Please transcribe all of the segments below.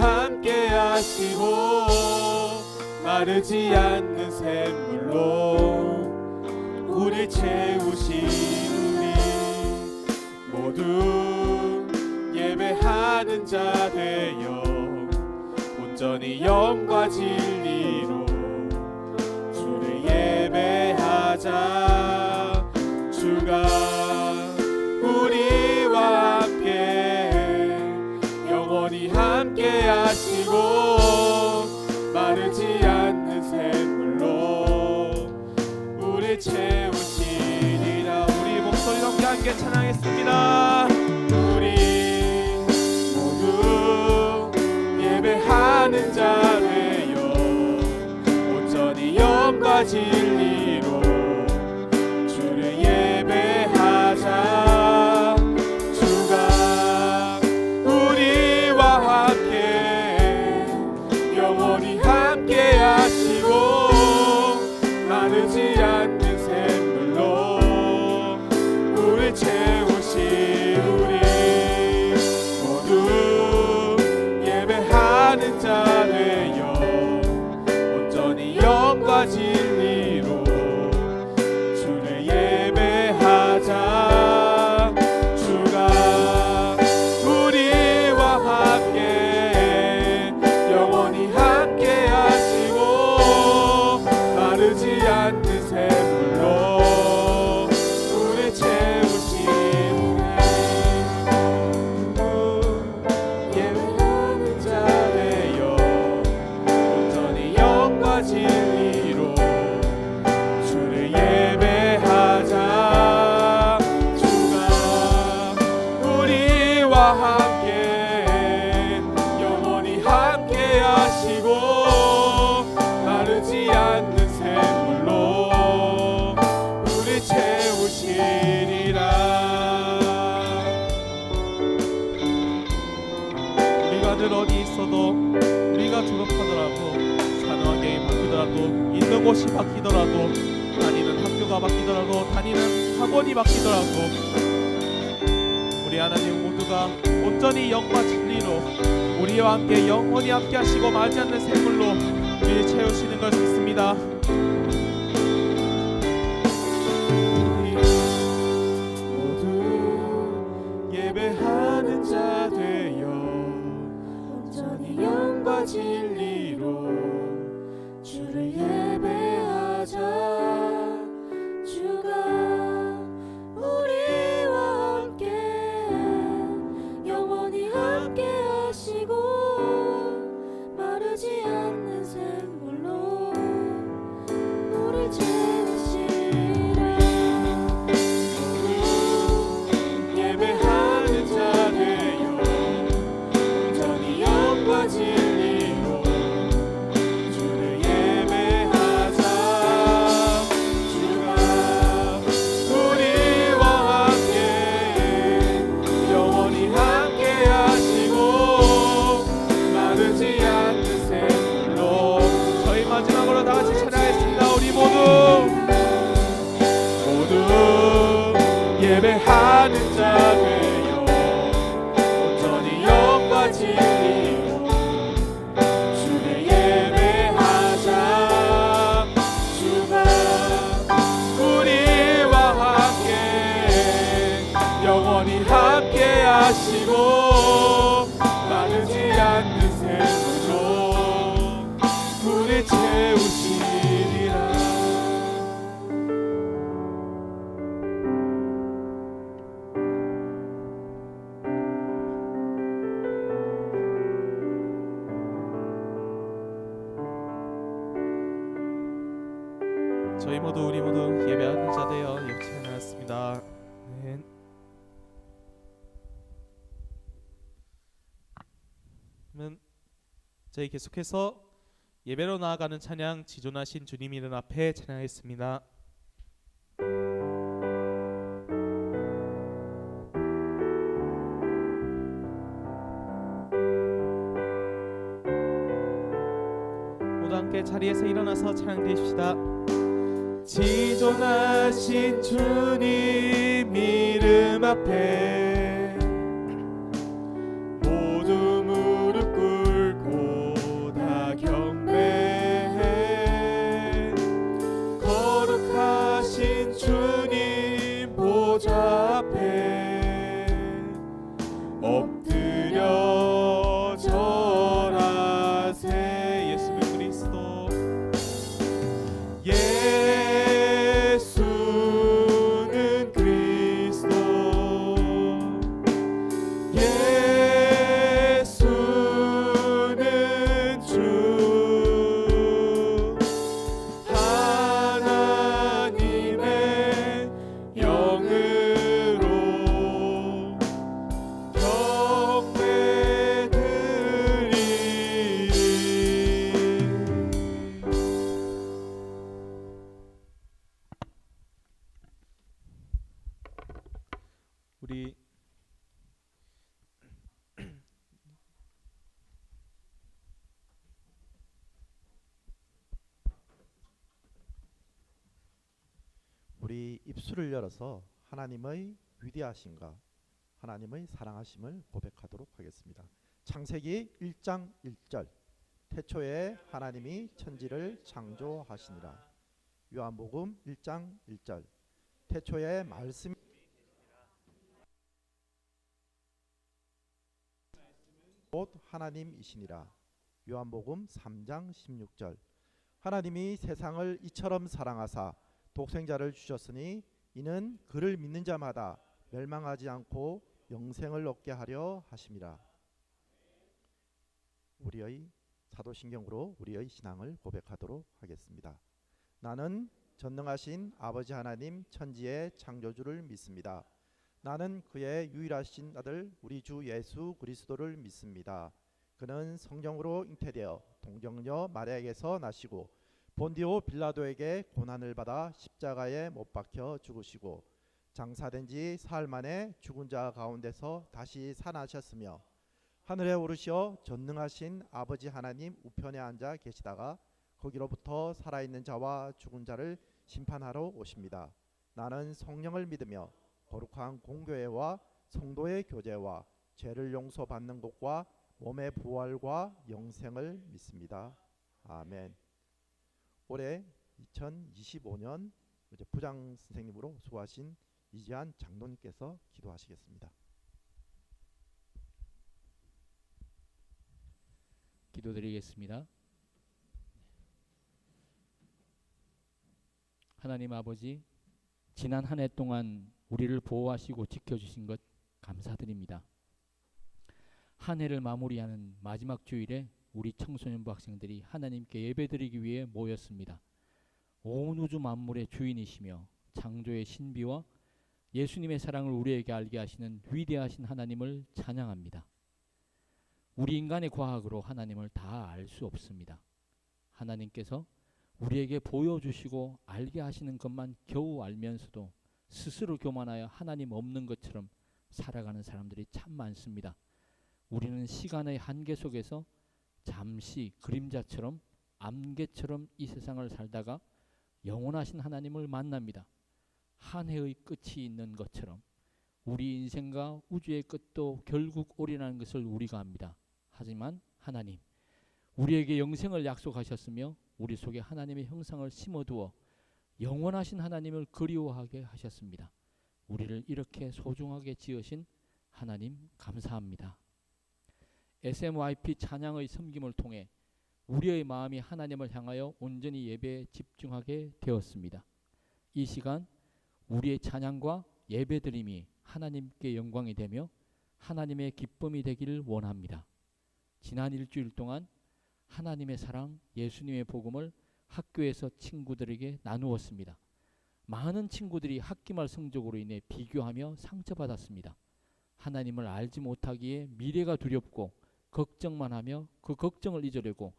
함께 하시고 마르지 않는 샘물로 우리 채우신 우리 모두 예배하는 자 되어 온전히 영과 진리로 주를 예배하자. 주가 우리와 함께 영원히 함께 하시고 마르지 않는 샘물로 우리 채우시리라. 우리 목소리로 함께 찬양했습니다. 우리 모두 예배하는 자 되어 온전히 영과 진리로 주를 예배하자. 주가 우리와 함께 영원히 함께 하시고 마르지 않는 샘물로 우리 채우시. 우리 모두 예배하는 자 되어 온전히 영과 진리로 주를 예배하자. 주가 우리와 함께 영원히 함께 하시고 마르지 않는 샘물로 우리 채우시네. 예배하는 자 되어 온전히 영과 진리로 주를 예배하자. 주가 우리와 함께 영원히 함께 하시고 마르지 않는 샘물로 우리 채우시리라. 우리가 늘 어디 있어도 우리가 졸업하더라도 사는 환경이 바뀌더라도 있는 곳이 바뀌더라도 다니는 학교가 바뀌더라도 다니는 학원이 바뀌더라도 우리 하나님 모두가 온전히 영과 진리로 우리와 함께 영원히 함께 하시고 마지 않는 샘물로 우리를 채우시는 것을 믿습니다. 우리 모두 예배하는 자 되어 온전히 영과 진리로 주를 예배하자. 주가 우리와 함께 영원히 함께 하시고 마르지 않는 샘물로 우리 채우시라. 예배하는 자 되어 온전히 영과 진리로 주를 예배하자. 주가 우리와 함께 영원히 함께 하시고 마르지 않는 샘물로. 저희 마지막으로 다 같이 찬양했습니다. 우리 모두 예배하는 자 되어 온전히 영과 진리로 주를 예배하자. 주가 우리와 함께 영원히 함께 하시고 마르지 않는 샘물로 우리 채우시리라. 저희 모두 우리 모두 예배하는 자 되어 역시 하나였습니다. 아멘. 그러면 저희 계속해서 예배로 나아가는 찬양 지존하신 주님 이름 앞에 찬양했습니다. 모두 함께 자리에서 일어나서 찬양 드립시다. 지존하신 주님 이름 앞에 모두 무릎 엎드려 절하세. 예수는 그리스도, 예수는 그리스도, 예수는 주, 하나님의 영으로 우리 입술을 열어서 하나님의 위대하심과 하나님의 사랑하심을 고백하도록 하겠습니다. 창세기 1장 1절 태초에 하나님이 천지를 창조하시니라. 요한복음 1장 1절 태초에 말씀이 곧 하나님이시니라. 요한복음 3장 16절 하나님이 세상을 이처럼 사랑하사 독생자를 주셨으니 이는 그를 믿는 자마다 멸망하지 않고 영생을 얻게 하려 하심이라. 우리의 사도신경으로 우리의 신앙을 고백하도록 하겠습니다. 나는 전능하신 아버지 하나님 천지의 창조주를 믿습니다. 나는 그의 유일하신 아들 우리 주 예수 그리스도를 믿습니다. 그는 성령으로 잉태되어 동정녀 마리아에게서 나시고 본디오 빌라도에게 고난을 받아 십자가에 못 박혀 죽으시고 장사된 지 사흘 만에 죽은 자 가운데서 다시 살아나셨으며 하늘에 오르시어 전능하신 아버지 하나님 우편에 앉아 계시다가 거기로부터 살아있는 자와 죽은 자를 심판하러 오십니다. 나는 성령을 믿으며 거룩한 공교회와 성도의 교제와 죄를 용서받는 것과 몸의 부활과 영생을 믿습니다. 아멘. 올해 2025년 부장 선생님으로 수고하신 이지한 장로님께서 기도하시겠습니다. 기도드리겠습니다. 하나님 아버지, 지난 한 해 동안 우리를 보호하시고 지켜주신 것 감사드립니다. 한 해를 마무리하는 마지막 주일에 우리 청소년부 학생들이 하나님께 예배드리기 위해 모였습니다. 온 우주 만물의 주인이시며 창조의 신비와 예수님의 사랑을 우리에게 알게 하시는 위대하신 하나님을 찬양합니다. 우리 인간의 과학으로 하나님을 다 알 수 없습니다. 하나님께서 우리에게 보여주시고 알게 하시는 것만 겨우 알면서도 스스로 교만하여 하나님 없는 것처럼 살아가는 사람들이 참 많습니다. 우리는 시간의 한계 속에서 잠시 그림자처럼 안개처럼 이 세상을 살다가 영원하신 하나님을 만납니다. 한 해의 끝이 있는 것처럼 우리 인생과 우주의 끝도 결국 오리라는 것을 우리가 압니다. 하지만 하나님, 우리에게 영생을 약속하셨으며 우리 속에 하나님의 형상을 심어두어 영원하신 하나님을 그리워하게 하셨습니다. 우리를 이렇게 소중하게 지으신 하나님 감사합니다. SMYP 찬양의 섬김을 통해 우리의 마음이 하나님을 향하여 온전히 예배에 집중하게 되었습니다. 이 시간 우리의 찬양과 예배드림이 하나님께 영광이 되며 하나님의 기쁨이 되기를 원합니다. 지난 일주일 동안 하나님의 사랑, 예수님의 복음을 학교에서 친구들에게 나누었습니다. 많은 친구들이 학기말 성적으로 인해 비교하며 상처받았습니다. 하나님을 알지 못하기에 미래가 두렵고 걱정만 하며 그 걱정을 잊으려고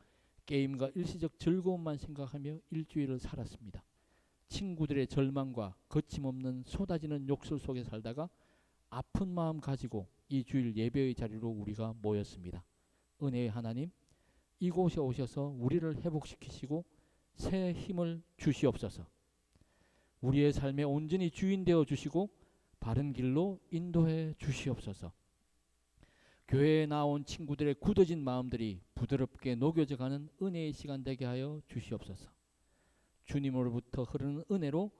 게임과 일시적 즐거움만 생각하며 일주일을 살았습니다. 친구들의 절망과 거침없는 쏟아지는 욕설 속에 살다가 아픈 마음 가지고 이 주일 예배의 자리로 우리가 모였습니다. 은혜의 하나님, 이곳에 오셔서 우리를 회복시키시고 새 힘을 주시옵소서. 우리의 삶에 온전히 주인 되어 주시고 바른 길로 인도해 주시옵소서. 교회에 나온 친구들의 굳어진 마음들이 부드럽게 녹여져 가는 은혜의 시간 되게 하여 주시옵소서. 주님으로부터 흐르는 은혜로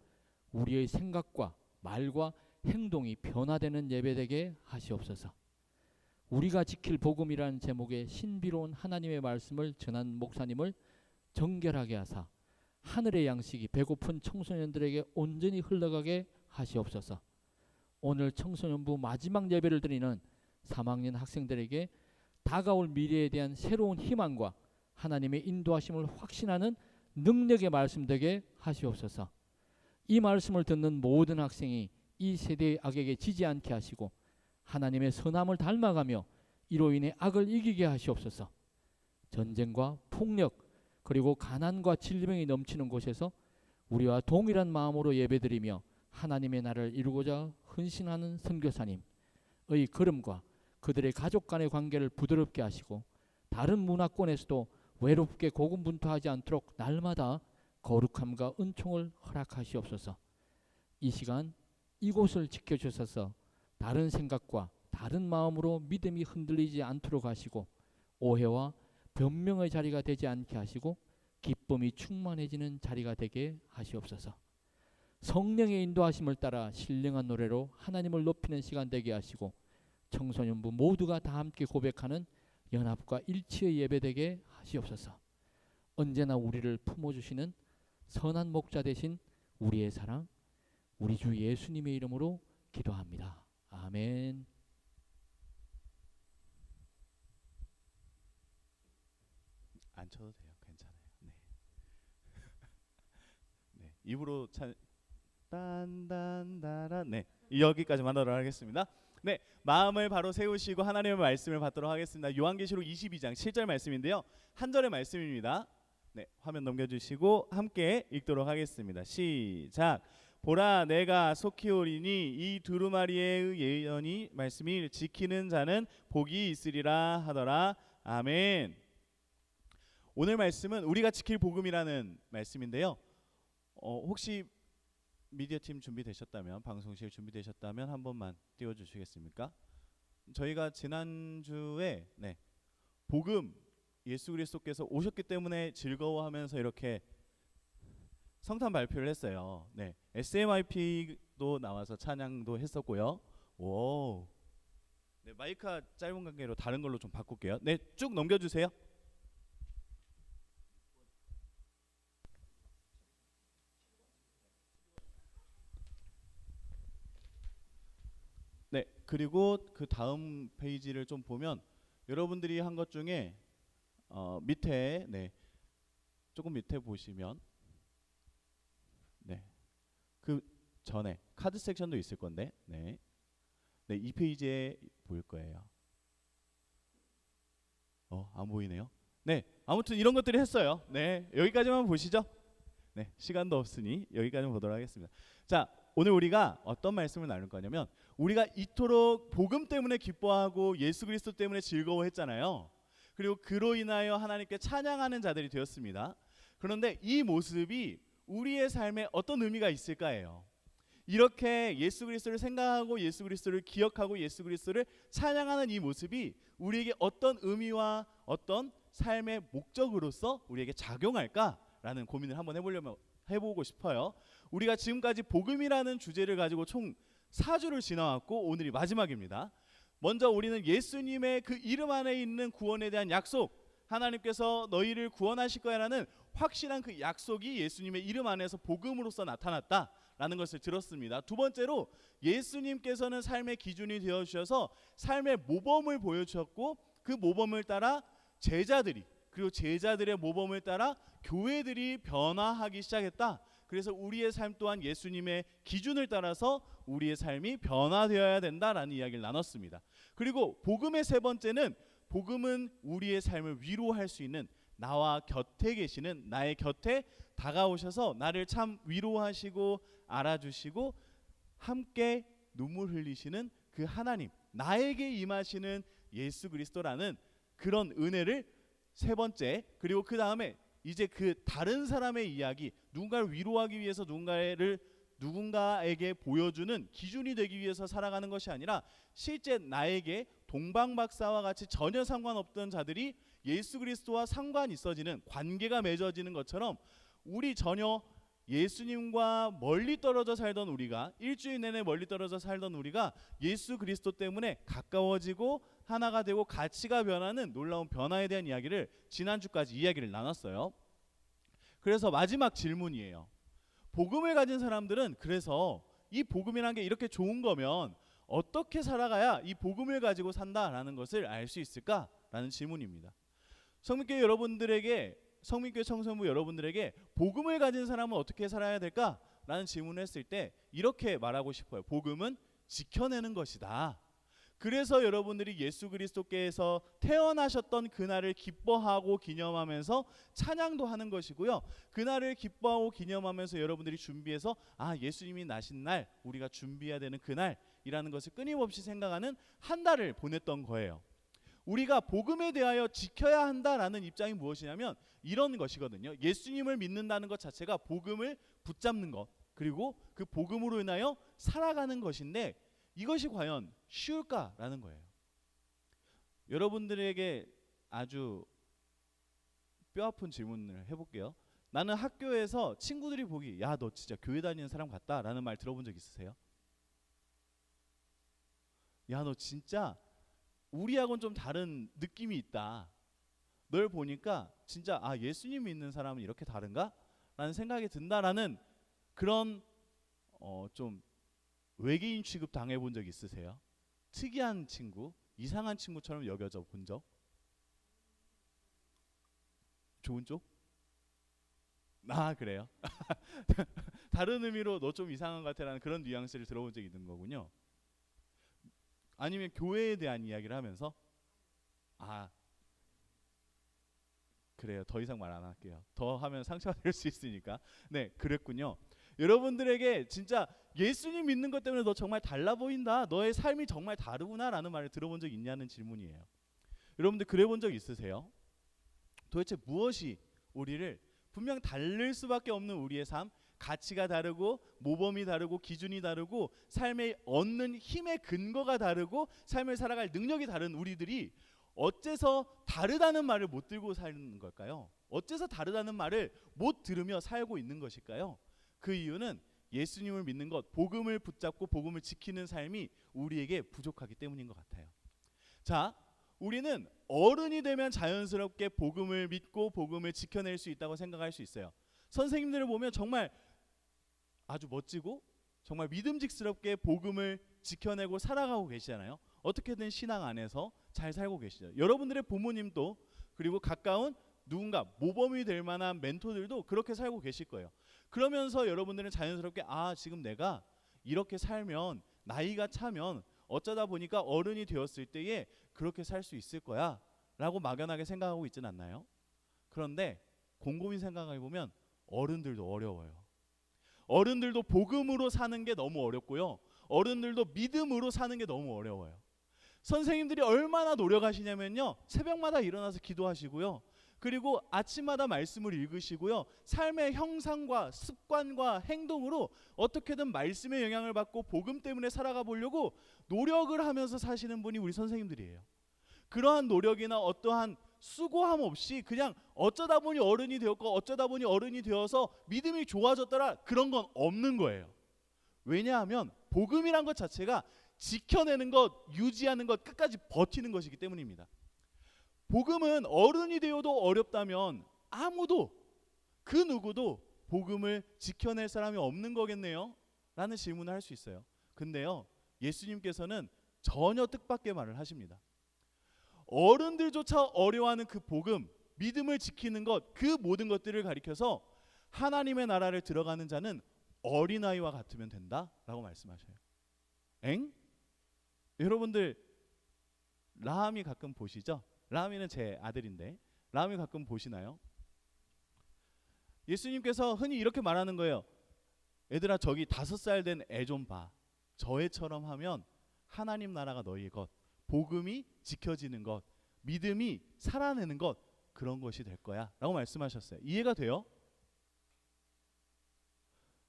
우리의 생각과 말과 행동이 변화되는 예배 되게 하시옵소서. 우리가 지킬 복음이라는 제목의 신비로운 하나님의 말씀을 전한 목사님을 정결하게 하사 하늘의 양식이 배고픈 청소년들에게 온전히 흘러가게 하시옵소서. 오늘 청소년부 마지막 예배를 드리는 3학년 학생들에게 다가올 미래에 대한 새로운 희망과 하나님의 인도하심을 확신하는 능력의 말씀 되게 하시옵소서. 이 말씀을 듣는 모든 학생이 이 세대의 악에게 지지 않게 하시고 하나님의 선함을 닮아가며 이로 인해 악을 이기게 하시옵소서. 전쟁과 폭력 그리고 가난과 질병이 넘치는 곳에서 우리와 동일한 마음으로 예배드리며 하나님의 나라를 이루고자 헌신하는 선교사님의 걸음과 그들의 가족 간의 관계를 부드럽게 하시고 다른 문화권에서도 외롭게 고군분투하지 않도록 날마다 거룩함과 은총을 허락하시옵소서. 이 시간 이곳을 지켜주셔서 다른 생각과 다른 마음으로 믿음이 흔들리지 않도록 하시고 오해와 변명의 자리가 되지 않게 하시고 기쁨이 충만해지는 자리가 되게 하시옵소서. 성령의 인도하심을 따라 신령한 노래로 하나님을 높이는 시간 되게 하시고 청소년부 모두가 다 함께 고백하는 연합과 일치의 예배 되게 하시옵소서. 언제나 우리를 품어주시는 선한 목자 되신 우리의 사랑 우리 주 예수님의 이름으로 기도합니다. 아멘. 앉혀도 돼요. 괜찮아요. 네. 네. 입으로 딴딴따라 네. 여기까지만 하도록 하겠습니다. 네. 마음을 바로 세우시고 하나님의 말씀을 받도록 하겠습니다. 요한계시록 22장 7절 말씀인데요. 한 절의 말씀입니다. 네. 화면 넘겨 주시고 함께 읽도록 하겠습니다. 시작. 보라 내가 속히 오리니 이 두루마리의 예언이 말씀이 지키는 자는 복이 있으리라 하더라. 아멘. 오늘 말씀은 우리가 지킬 복음이라는 말씀인데요. 혹시 미디어팀 준비되셨다면 방송실 준비되셨다면 한 번만 띄워주시겠습니까? 저희가 지난주에 복음 예수 그리스도께서 오셨기 때문에 즐거워하면서 이렇게 성탄 발표를 했어요. 네, SMIP도 나와서 찬양도 했었고요. 오, 네, 마이크가 짧은 관계로 다른 걸로 좀 바꿀게요. 네, 쭉 넘겨주세요. 네, 그리고 그 다음 페이지를 좀 보면 여러분들이 한 것 중에 밑에 조금 밑에 보시면 그 전에 카드 섹션도 있을 건데 이 페이지에 보일 거예요. 안 보이네요. 네, 아무튼 이런 것들이 했어요. 네, 여기까지만 보시죠. 네, 시간도 없으니 여기까지만 보도록 하겠습니다. 자, 오늘 우리가 어떤 말씀을 나눌 거냐면 우리가 이토록 복음 때문에 기뻐하고 예수 그리스도 때문에 즐거워했잖아요. 그리고 그로 인하여 하나님께 찬양하는 자들이 되었습니다. 그런데 이 모습이 우리의 삶에 어떤 의미가 있을까예요. 이렇게 예수 그리스도를 생각하고 예수 그리스도를 기억하고 예수 그리스도를 찬양하는 이 모습이 우리에게 어떤 의미와 어떤 삶의 목적으로서 우리에게 작용할까라는 고민을 한번 해보고 싶어요. 우리가 지금까지 복음이라는 주제를 가지고 총 4주를 지나왔고 오늘이 마지막입니다. 먼저 우리는 예수님의 그 이름 안에 있는 구원에 대한 약속, 하나님께서 너희를 구원하실 거야라는 확실한 그 약속이 예수님의 이름 안에서 복음으로서 나타났다라는 것을 들었습니다. 두 번째로 예수님께서는 삶의 기준이 되어주셔서 삶의 모범을 보여주셨고 그 모범을 따라 제자들이 그리고 제자들의 모범을 따라 교회들이 변화하기 시작했다. 그래서 우리의 삶 또한 예수님의 기준을 따라서 우리의 삶이 변화되어야 된다라는 이야기를 나눴습니다. 그리고 복음의 세 번째는 복음은 우리의 삶을 위로할 수 있는 나와 곁에 계시는 나의 곁에 다가오셔서 나를 참 위로하시고 알아주시고 함께 눈물 흘리시는 그 하나님, 나에게 임하시는 예수 그리스도라는 그런 은혜를 세 번째, 그리고 그 다음에 이제 그 다른 사람의 이야기, 누군가를 위로하기 위해서 누군가에게 보여주는 기준이 되기 위해서 살아가는 것이 아니라 실제 나에게 동방박사와 같이 전혀 상관없던 자들이 예수 그리스도와 상관 있어지는 관계가 맺어지는 것처럼 우리 전혀 예수님과 멀리 떨어져 살던 우리가, 일주일 내내 멀리 떨어져 살던 우리가 예수 그리스도 때문에 가까워지고 하나가 되고 가치가 변하는 놀라운 변화에 대한 이야기를 지난주까지 이야기를 나눴어요. 그래서 마지막 질문이에요. 복음을 가진 사람들은 그래서 이 복음이라는 게 이렇게 좋은 거면 어떻게 살아가야 이 복음을 가지고 산다라는 것을 알 수 있을까라는 질문입니다. 성민교회 여러분들에게, 성민교회 청소년부 여러분들에게 복음을 가진 사람은 어떻게 살아야 될까라는 질문을 했을 때 이렇게 말하고 싶어요. 복음은 지켜내는 것이다. 그래서 여러분들이 예수 그리스도께서 태어나셨던 그날을 기뻐하고 기념하면서 찬양도 하는 것이고요. 그날을 기뻐하고 기념하면서 여러분들이 준비해서 예수님이 나신 날, 우리가 준비해야 되는 그날이라는 것을 끊임없이 생각하는 한 달을 보냈던 거예요. 우리가 복음에 대하여 지켜야 한다라는 입장이 무엇이냐면 이런 것이거든요. 예수님을 믿는다는 것 자체가 복음을 붙잡는 것, 그리고 그 복음으로 인하여 살아가는 것인데 이것이 과연 쉬울까라는 거예요. 여러분들에게 아주 뼈아픈 질문을 해볼게요. 나는 학교에서 친구들이 보기 야 너 진짜 교회 다니는 사람 같다 라는 말 들어본 적 있으세요? 야 너 진짜 우리하고는 좀 다른 느낌이 있다. 널 보니까 진짜 예수님 믿는 사람은 이렇게 다른가? 라는 생각이 든다라는 그런 좀 외계인 취급 당해본 적 있으세요? 특이한 친구, 이상한 친구처럼 여겨져 본 적? 좋은 쪽? 그래요? 다른 의미로 너 좀 이상한 것 같아라는 그런 뉘앙스를 들어본 적이 있는 거군요. 아니면 교회에 대한 이야기를 하면서 그래요. 더 이상 말 안 할게요. 더 하면 상처가 될 수 있으니까. 네, 그랬군요. 여러분들에게 진짜 예수님 믿는 것 때문에 너 정말 달라 보인다. 너의 삶이 정말 다르구나 라는 말을 들어본 적 있냐는 질문이에요. 여러분들 그래 본 적 있으세요? 도대체 무엇이 우리를 분명 다를 수밖에 없는 우리의 삶, 가치가 다르고 모범이 다르고 기준이 다르고 삶에 얻는 힘의 근거가 다르고 삶을 살아갈 능력이 다른 우리들이 어째서 다르다는 말을 못 들고 사는 걸까요? 어째서 다르다는 말을 못 들으며 살고 있는 것일까요? 그 이유는 예수님을 믿는 것, 복음을 붙잡고 복음을 지키는 삶이 우리에게 부족하기 때문인 것 같아요. 자, 우리는 어른이 되면 자연스럽게 복음을 믿고 복음을 지켜낼 수 있다고 생각할 수 있어요. 선생님들을 보면 정말 아주 멋지고 정말 믿음직스럽게 복음을 지켜내고 살아가고 계시잖아요. 어떻게든 신앙 안에서 잘 살고 계시죠. 여러분들의 부모님도 그리고 가까운 누군가 모범이 될 만한 멘토들도 그렇게 살고 계실 거예요. 그러면서 여러분들은 자연스럽게 지금 내가 이렇게 살면 나이가 차면 어쩌다 보니까 어른이 되었을 때에 그렇게 살 수 있을 거야 라고 막연하게 생각하고 있진 않나요? 그런데 곰곰이 생각해 보면 어른들도 어려워요. 어른들도 복음으로 사는 게 너무 어렵고요. 어른들도 믿음으로 사는 게 너무 어려워요. 선생님들이 얼마나 노력하시냐면요. 새벽마다 일어나서 기도하시고요. 그리고 아침마다 말씀을 읽으시고요. 삶의 형상과 습관과 행동으로 어떻게든 말씀의 영향을 받고 복음 때문에 살아가 보려고 노력을 하면서 사시는 분이 우리 선생님들이에요. 그러한 노력이나 어떠한 수고함 없이 그냥 어쩌다 보니 어른이 되었고 어쩌다 보니 어른이 되어서 믿음이 좋아졌더라 그런 건 없는 거예요. 왜냐하면 복음이란 것 자체가 지켜내는 것, 유지하는 것, 끝까지 버티는 것이기 때문입니다. 복음은 어른이 되어도 어렵다면 아무도 그 누구도 복음을 지켜낼 사람이 없는 거겠네요? 라는 질문을 할 수 있어요. 근데요, 예수님께서는 전혀 뜻밖의 말을 하십니다. 어른들조차 어려워하는 그 복음, 믿음을 지키는 것, 그 모든 것들을 가리켜서 하나님의 나라를 들어가는 자는 어린아이와 같으면 된다라고 말씀하셔요. 여러분들 라함이 가끔 보시죠? 라함이는 제 아들인데 라함이 가끔 보시나요? 예수님께서 흔히 이렇게 말하는 거예요. 얘들아 저기 5살 된 애 좀 봐. 저 애처럼 하면 하나님 나라가 너희의 것, 복음이 지켜지는 것, 믿음이 살아내는 것, 그런 것이 될 거야 라고 말씀하셨어요. 이해가 돼요?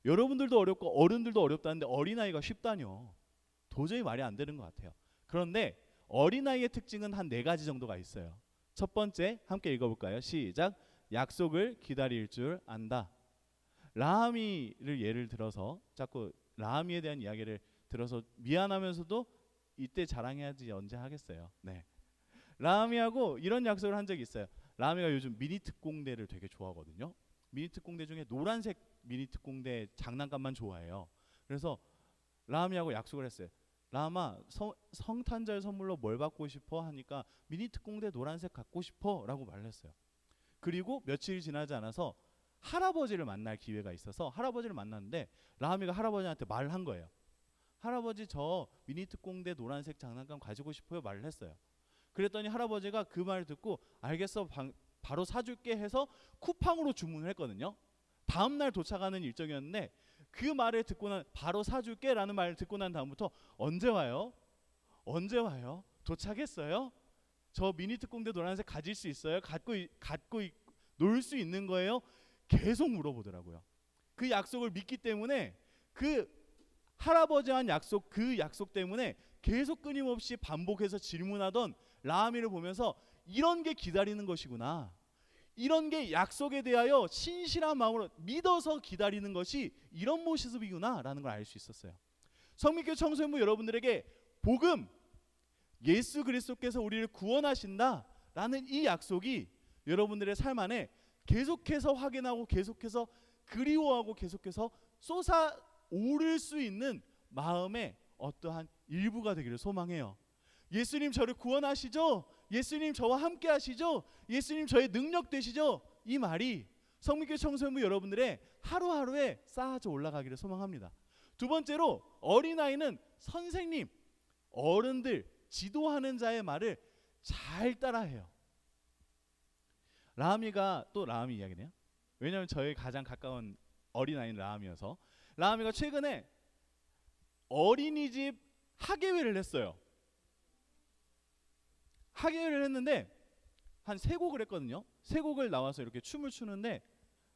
여러분들도 어렵고 어른들도 어렵다는데 어린아이가 쉽다뇨. 도저히 말이 안 되는 것 같아요. 그런데 어린아이의 특징은 한 4가지 정도가 있어요. 첫 번째 함께 읽어볼까요? 시작. 약속을 기다릴 줄 안다. 라하미를 예를 들어서 자꾸 라하미에 대한 이야기를 들어서 미안하면서도 이때 자랑해야지 언제 하겠어요. 네. 라하미하고 이런 약속을 한 적이 있어요. 라하미가 요즘 미니 특공대를 되게 좋아하거든요. 미니 특공대 중에 노란색 미니 특공대 장난감만 좋아해요. 그래서 라하미하고 약속을 했어요. 라하마, 성탄절 선물로 뭘 받고 싶어? 하니까 미니 특공대 노란색 갖고 싶어 라고 말을 했어요. 그리고 며칠 지나지 않아서 할아버지를 만날 기회가 있어서 할아버지를 만났는데 라하미가 할아버지한테 말을 한 거예요. 할아버지, 저 미니 특공대 노란색 장난감 가지고 싶어요 말을 했어요. 그랬더니 할아버지가 그 말을 듣고 알겠어, 바로 사줄게 해서 쿠팡으로 주문을 했거든요. 다음날 도착하는 일정이었는데 그 말을 듣고 바로 사줄게 라는 말을 듣고 난 다음부터 언제 와요? 언제 와요? 도착했어요? 저 미니 특공대 노란색 가질 수 있어요? 갖고 놀 수 있는 거예요? 계속 물어보더라고요. 그 약속을 믿기 때문에 그 할아버지와 한 약속, 그 약속 때문에 계속 끊임없이 반복해서 질문하던 라하미를 보면서 이런 게 기다리는 것이구나, 이런 게 약속에 대하여 신실한 마음으로 믿어서 기다리는 것이 이런 모습이구나 라는 걸 알 수 있었어요. 성민교회 청소년부 여러분들에게 복음, 예수 그리스도께서 우리를 구원하신다 라는 이 약속이 여러분들의 삶 안에 계속해서 확인하고 계속해서 그리워하고 계속해서 솟아오를 수 있는 마음의 어떠한 일부가 되기를 소망해요. 예수님 저를 구원하시죠? 예수님 저와 함께 하시죠? 예수님 저의 능력 되시죠? 이 말이 성민교회 청소년부 여러분들의 하루하루에 쌓아져 올라가기를 소망합니다. 두 번째로, 어린아이는 선생님, 어른들, 지도하는 자의 말을 잘 따라해요. 라하미가, 또 라하미 이야기네요. 왜냐하면 저의 가장 가까운 어린아이는 라하미여서, 라하미가 최근에 어린이집 학예회를 했어요. 학예회를 했는데 한 3곡을 했거든요. 3곡을 나와서 이렇게 춤을 추는데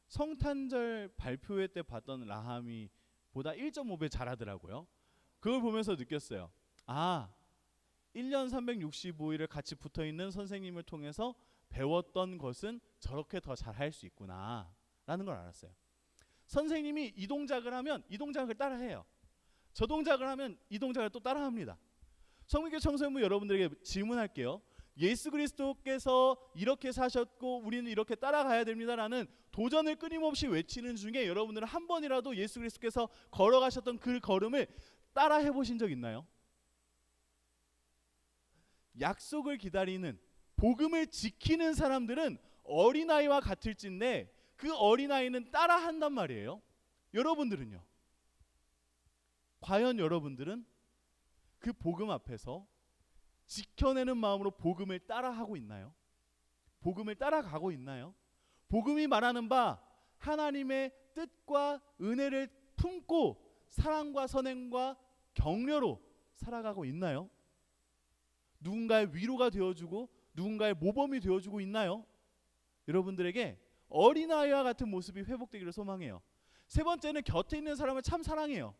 성탄절 발표회 때 봤던 라하미보다 1.5배 잘하더라고요. 그걸 보면서 느꼈어요. 아, 1년 365일을 같이 붙어있는 선생님을 통해서 배웠던 것은 저렇게 더 잘할 수 있구나 라는 걸 알았어요. 선생님이 이 동작을 하면 이 동작을 따라해요. 저 동작을 하면 이 동작을 또 따라합니다. 성민교회 청소년부 여러분들에게 질문할게요. 예수 그리스도께서 이렇게 사셨고 우리는 이렇게 따라가야 됩니다라는 도전을 끊임없이 외치는 중에 여러분들은 한 번이라도 예수 그리스도께서 걸어가셨던 그 걸음을 따라해 보신 적 있나요? 약속을 기다리는, 복음을 지키는 사람들은 어린아이와 같을진데 그 어린아이는 따라한단 말이에요. 여러분들은요? 과연 여러분들은 그 복음 앞에서 지켜내는 마음으로 복음을 따라하고 있나요? 복음을 따라가고 있나요? 복음이 말하는 바 하나님의 뜻과 은혜를 품고 사랑과 선행과 격려로 살아가고 있나요? 누군가의 위로가 되어주고 누군가의 모범이 되어주고 있나요? 여러분들에게 어린아이와 같은 모습이 회복되기를 소망해요. 세 번째는 곁에 있는 사람을 참 사랑해요.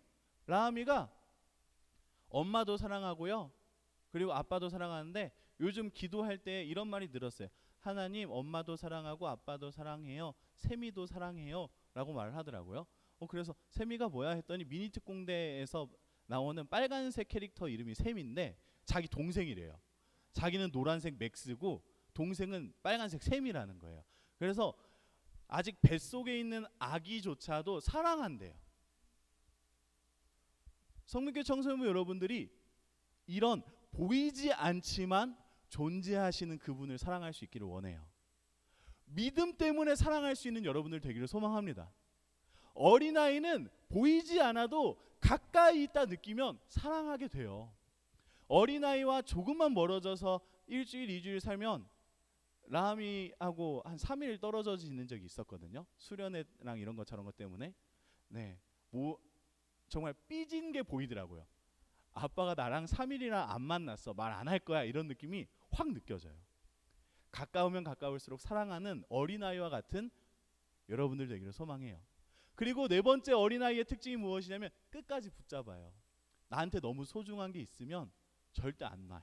라하미가 엄마도 사랑하고요, 그리고 아빠도 사랑하는데 요즘 기도할 때 이런 말이 늘었어요. 하나님, 엄마도 사랑하고 아빠도 사랑해요, 세미도 사랑해요 라고 말을 하더라고요. 그래서 세미가 뭐야 했더니 미니 특공대에서 나오는 빨간색 캐릭터 이름이 세미인데 자기 동생이래요. 자기는 노란색 맥스고 동생은 빨간색 세미라는 거예요. 그래서 아직 뱃속에 있는 아기조차도 사랑한대요. 성민교회 청소년부 여러분들이 이런 보이지 않지만 존재하시는 그분을 사랑할 수 있기를 원해요. 믿음 때문에 사랑할 수 있는 여러분들 되기를 소망합니다. 어린아이는 보이지 않아도 가까이 있다 느끼면 사랑하게 돼요. 어린아이와 조금만 멀어져서 일주일, 2주일 살면 라하미하고 한 3일 떨어져 지는 적이 있었거든요. 수련회랑 이런 것 저런 것 때문에. 네, 정말 삐진 게 보이더라고요. 아빠가 나랑 3일이나 안 만났어, 말 안 할 거야, 이런 느낌이 확 느껴져요. 가까우면 가까울수록 사랑하는 어린아이와 같은 여러분들 되기를 소망해요. 그리고 네 번째 어린아이의 특징이 무엇이냐면 끝까지 붙잡아요. 나한테 너무 소중한 게 있으면 절대 안 놔요.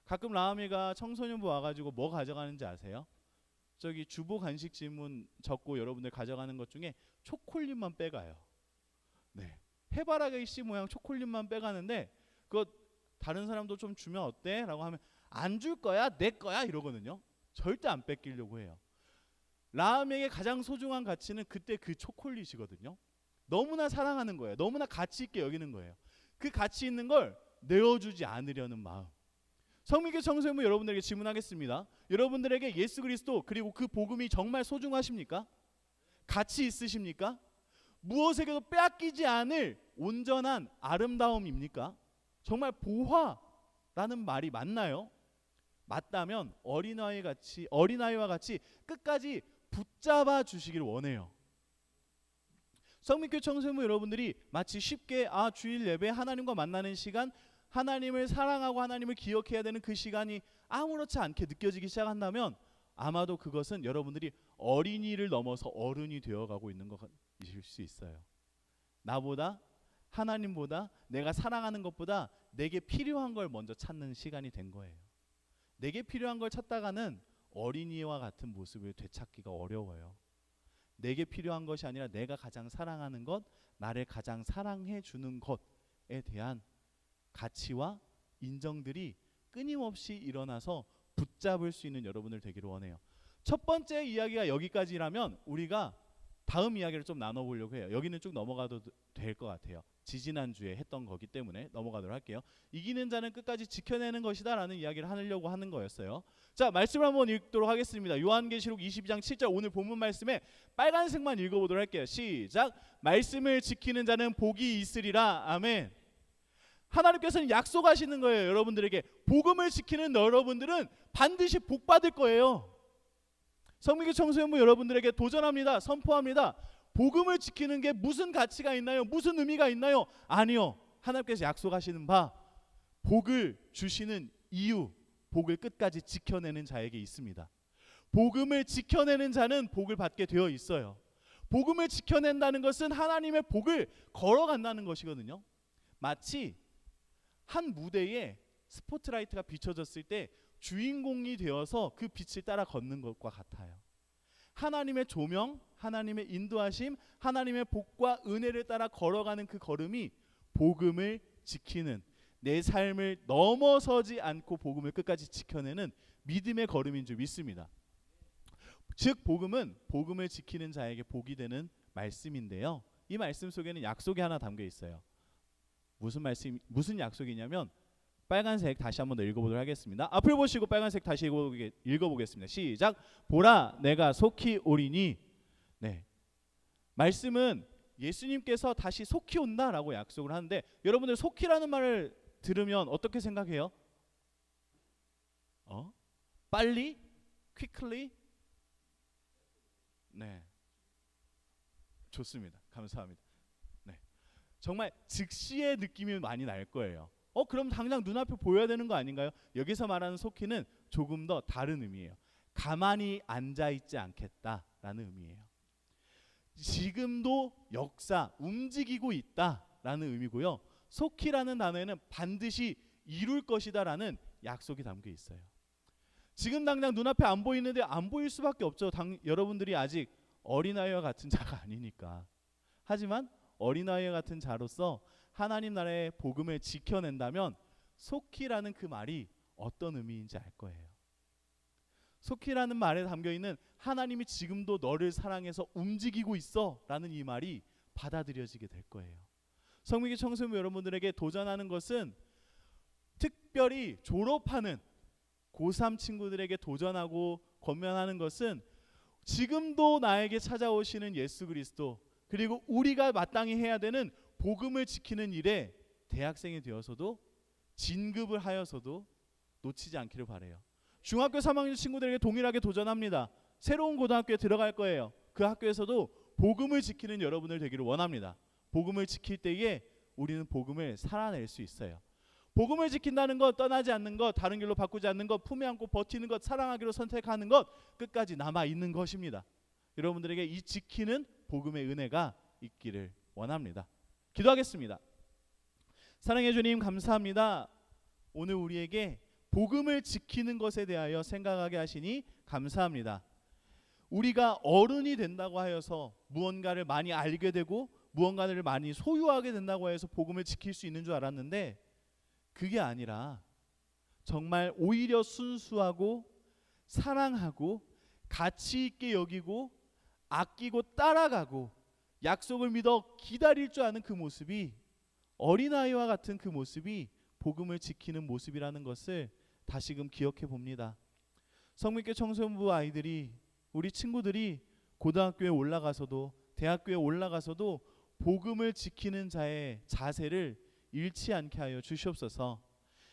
가끔 라하미가 청소년부 와가지고 뭐 가져가는지 아세요? 저기 주보 간식 질문 적고 여러분들 가져가는 것 중에 초콜릿만 빼가요. 네, 해바라기 씨 모양 초콜릿만 빼가는데 그거 다른 사람도 좀 주면 어때? 라고 하면 안 줄 거야, 내 거야 이러거든요. 절대 안 뺏기려고 해요. 라함에게 가장 소중한 가치는 그때 그 초콜릿이거든요. 너무나 사랑하는 거예요. 너무나 가치 있게 여기는 거예요. 그 가치 있는 걸 내어주지 않으려는 마음. 성민교 청소년부 여러분들에게 질문하겠습니다. 여러분들에게 예수 그리스도 그리고 그 복음이 정말 소중하십니까? 가치 있으십니까? 무엇에게도 빼앗기지 않을 온전한 아름다움입니까? 정말 보화라는 말이 맞나요? 맞다면 어린아이와 같이 끝까지 붙잡아 주시길 원해요. 성민교 청소년부 여러분들이 마치 쉽게 주일 예배 하나님과 만나는 시간, 하나님을 사랑하고 하나님을 기억해야 되는 그 시간이 아무렇지 않게 느껴지기 시작한다면 아마도 그것은 여러분들이 어린이를 넘어서 어른이 되어가고 있는 것일 수 있어요. 나보다 하나님보다 내가 사랑하는 것보다 내게 필요한 걸 먼저 찾는 시간이 된 거예요. 내게 필요한 걸 찾다가는 어린이와 같은 모습을 되찾기가 어려워요. 내게 필요한 것이 아니라 내가 가장 사랑하는 것, 나를 가장 사랑해 주는 것에 대한 가치와 인정들이 끊임없이 일어나서 붙잡을 수 있는 여러분들 되기를 원해요. 첫 번째 이야기가 여기까지라면 우리가 다음 이야기를 좀 나눠보려고 해요. 여기는 쭉 넘어가도 될 것 같아요. 지지난주에 했던 거기 때문에 넘어가도록 할게요. 이기는 자는 끝까지 지켜내는 것이다 라는 이야기를 하려고 하는 거였어요. 자, 말씀을 한번 읽도록 하겠습니다. 요한계시록 22장 7절 오늘 본문 말씀에 빨간색만 읽어보도록 할게요. 시작. 말씀을 지키는 자는 복이 있으리라. 아멘. 하나님께서는 약속하시는 거예요. 여러분들에게 복음을 지키는 여러분들은 반드시 복 받을 거예요. 성민교 청소년부 여러분들에게 도전합니다. 선포합니다. 복음을 지키는 게 무슨 가치가 있나요? 무슨 의미가 있나요? 아니요. 하나님께서 약속하시는 바 복을 주시는 이유, 복을 끝까지 지켜내는 자에게 있습니다. 복음을 지켜내는 자는 복을 받게 되어 있어요. 복음을 지켜낸다는 것은 하나님의 복을 걸어간다는 것이거든요. 마치 한 무대에 스포트라이트가 비춰졌을 때 주인공이 되어서 그 빛을 따라 걷는 것과 같아요. 하나님의 조명, 하나님의 인도하심, 하나님의 복과 은혜를 따라 걸어가는 그 걸음이 복음을 지키는, 내 삶을 넘어서지 않고 복음을 끝까지 지켜내는 믿음의 걸음인 줄 믿습니다. 즉 복음은 복음을 지키는 자에게 복이 되는 말씀인데요. 이 말씀 속에는 약속이 하나 담겨 있어요. 무슨 약속이냐면 빨간색 다시 한번 더 읽어보도록 하겠습니다. 앞을 보시고 빨간색 다시 읽어보겠습니다. 시작. 보라 내가 속히 오리니. 네, 말씀은 예수님께서 다시 속히 온다라고 약속을 하는데 여러분들 속히라는 말을 들으면 어떻게 생각해요? 빨리? quickly? 네, 좋습니다. 감사합니다. 네, 정말 즉시의 느낌이 많이 날 거예요. 그럼 당장 눈앞에 보여야 되는 거 아닌가요? 여기서 말하는 속히는 조금 더 다른 의미예요. 가만히 앉아있지 않겠다라는 의미예요. 지금도 역사, 움직이고 있다라는 의미고요. 속히라는 단어에는 반드시 이룰 것이다라는 약속이 담겨 있어요. 지금 당장 눈앞에 안 보이는데 안 보일 수밖에 없죠. 여러분들이 아직 어린아이와 같은 자가 아니니까. 하지만 어린아이와 같은 자로서 하나님 나라의 복음을 지켜낸다면 속히라는 그 말이 어떤 의미인지 알 거예요. 속히라는 말에 담겨있는 하나님이 지금도 너를 사랑해서 움직이고 있어 라는 이 말이 받아들여지게 될 거예요. 성민교 청소년부 여러분들에게 도전하는 것은 특별히 졸업하는 고3 친구들에게 도전하고 권면하는 것은 지금도 나에게 찾아오시는 예수 그리스도 그리고 우리가 마땅히 해야 되는 복음을 지키는 일에 대학생이 되어서도 진급을 하여서도 놓치지 않기를 바라요. 중학교 3학년 친구들에게 동일하게 도전합니다. 새로운 고등학교에 들어갈 거예요. 그 학교에서도 복음을 지키는 여러분들 되기를 원합니다. 복음을 지킬 때에 우리는 복음을 살아낼 수 있어요. 복음을 지킨다는 것, 떠나지 않는 것, 다른 길로 바꾸지 않는 것, 품에 안고 버티는 것, 사랑하기로 선택하는 것, 끝까지 남아있는 것입니다. 여러분들에게 이 지키는 복음의 은혜가 있기를 원합니다. 기도하겠습니다. 사랑해 주님 감사합니다. 오늘 우리에게 복음을 지키는 것에 대하여 생각하게 하시니 감사합니다. 우리가 어른이 된다고 하여서 무언가를 많이 알게 되고 무언가를 많이 소유하게 된다고 해서 복음을 지킬 수 있는 줄 알았는데 그게 아니라 정말 오히려 순수하고 사랑하고 가치 있게 여기고 아끼고 따라가고 약속을 믿어 기다릴 줄 아는 그 모습이, 어린아이와 같은 그 모습이 복음을 지키는 모습이라는 것을 다시금 기억해 봅니다. 성민교 청소년부 아이들이, 우리 친구들이 고등학교에 올라가서도 대학교에 올라가서도 복음을 지키는 자의 자세를 잃지 않게 하여 주시옵소서.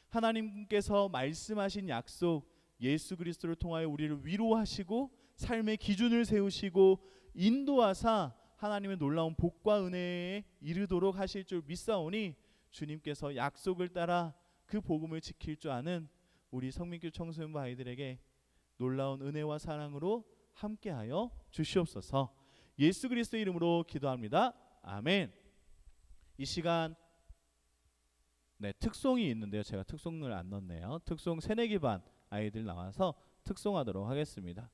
하나님께서 말씀하신 약속, 예수 그리스도를 통하여 우리를 위로하시고 삶의 기준을 세우시고 인도하사 하나님의 놀라운 복과 은혜에 이르도록 하실 줄 믿사오니 주님께서 약속을 따라 그 복음을 지킬 줄 아는 우리 성민교 청소년부 아이들에게 놀라운 은혜와 사랑으로 함께하여 주시옵소서. 예수 그리스도의 이름으로 기도합니다. 아멘. 이 시간 특송이 있는데요. 제가 특송을 안 넣었네요. 특송 새내기 반 아이들 나와서 특송하도록 하겠습니다.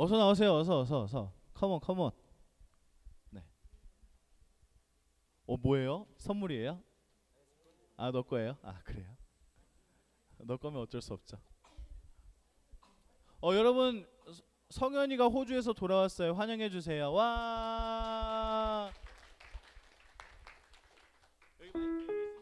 어서 나오세요. 어서. 컴온. 네. 뭐예요? 선물이에요? 아, 너 거예요? 아, 그래요? 너 거면 어쩔 수 없죠. 여러분, 성현이가 호주에서 돌아왔어요. 환영해 주세요. 와! 여기 마이크 있습니다.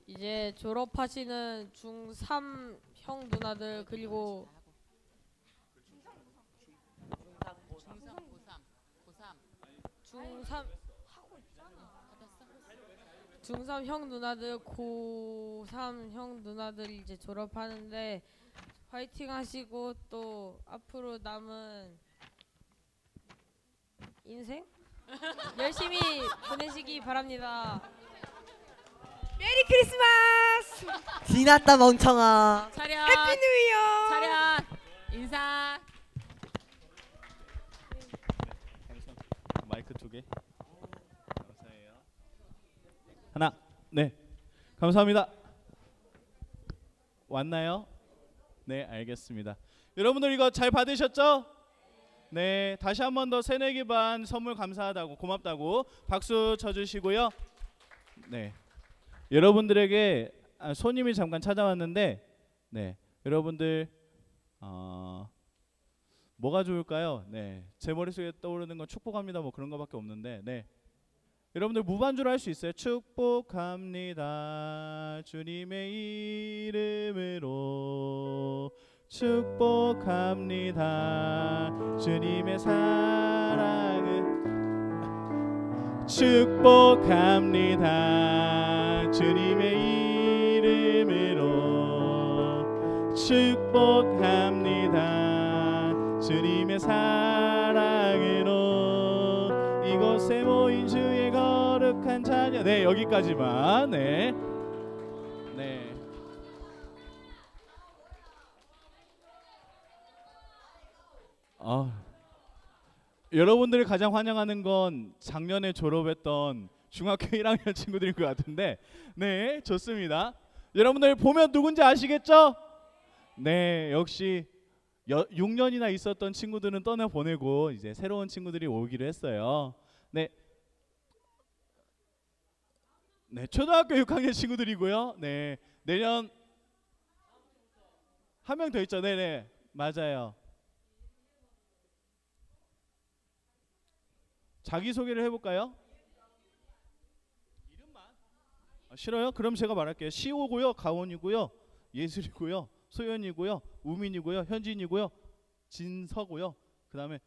이제 졸업하시는 중3 형 누나들 그리고 중3 하고 있잖아. 중3 형 누나들, 고3 형 누나들 이제 졸업하는데 화이팅 하시고 또 앞으로 남은 인생 열심히 보내시기 바랍니다. 메리 크리스마스. 지났다 멍청아. 차렷, 해피 뉴 이어. 차렷, 인사. 마이크 2개. 감사해요. 하나. 네. 감사합니다. 왔나요? 네, 알겠습니다. 여러분들 이거 잘 받으셨죠? 네, 다시 한 번 더 새내기 반 선물 감사하다고 고맙다고 박수 쳐주시고요. 네, 여러분들에게 손님이 잠깐 찾아왔는데, 네, 여러분들 뭐가 좋을까요? 네, 제 머릿속에 떠오르는 건 축복합니다 뭐 그런 거밖에 없는데, 네, 여러분들 무반주로 할 수 있어요. 축복합니다 주님의 이름으로, 축복합니다 주님의 사랑을, 축복합니다 주님의 이름으로, 축복합니다 주님의 사랑으로, 이곳에 모인 주의 거룩한 자녀. 네, 여기까지만. 네, 네. 여러분들을 가장 환영하는 건 작년에 졸업했던 중학교 1학년 친구들인 것 같은데, 네, 좋습니다. 여러분들 보면 누군지 아시겠죠? 네, 역시 6년이나 있었던 친구들은 떠나보내고 이제 새로운 친구들이 오기로 했어요. 네, 네, 초등학교 6학년 친구들이고요. 네, 내년 한 명 더 있죠. 네네, 맞아요. 자기소개를 해볼까요? 이름만? 싫어요? 그럼 제가 말할게요. 시호고요, 가온이고요, 예슬이고요, 소연이고요, 우민이고요, 현진이고요, 진서고요. 그 다음에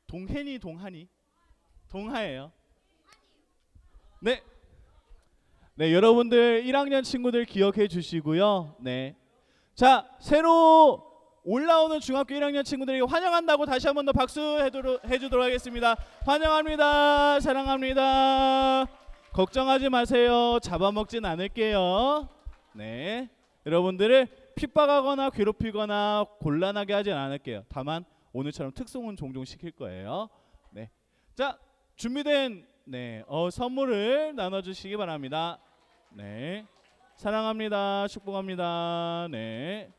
동현이, 동한이, 동하예요. 네, 네, 여러분들 1학년 친구들 기억해 주시고요. 네, 자, 새로 올라오는 중학교 1학년 친구들에게 환영한다고 다시 한 번 더 박수 해주도록 하겠습니다. 환영합니다. 사랑합니다. 걱정하지 마세요. 잡아먹진 않을게요. 네, 여러분들을 핍박하거나 괴롭히거나 곤란하게 하진 않을게요. 다만 오늘처럼 특송은 종종 시킬 거예요. 네, 자, 준비된 선물을 나눠주시기 바랍니다. 네, 사랑합니다. 축복합니다. 네.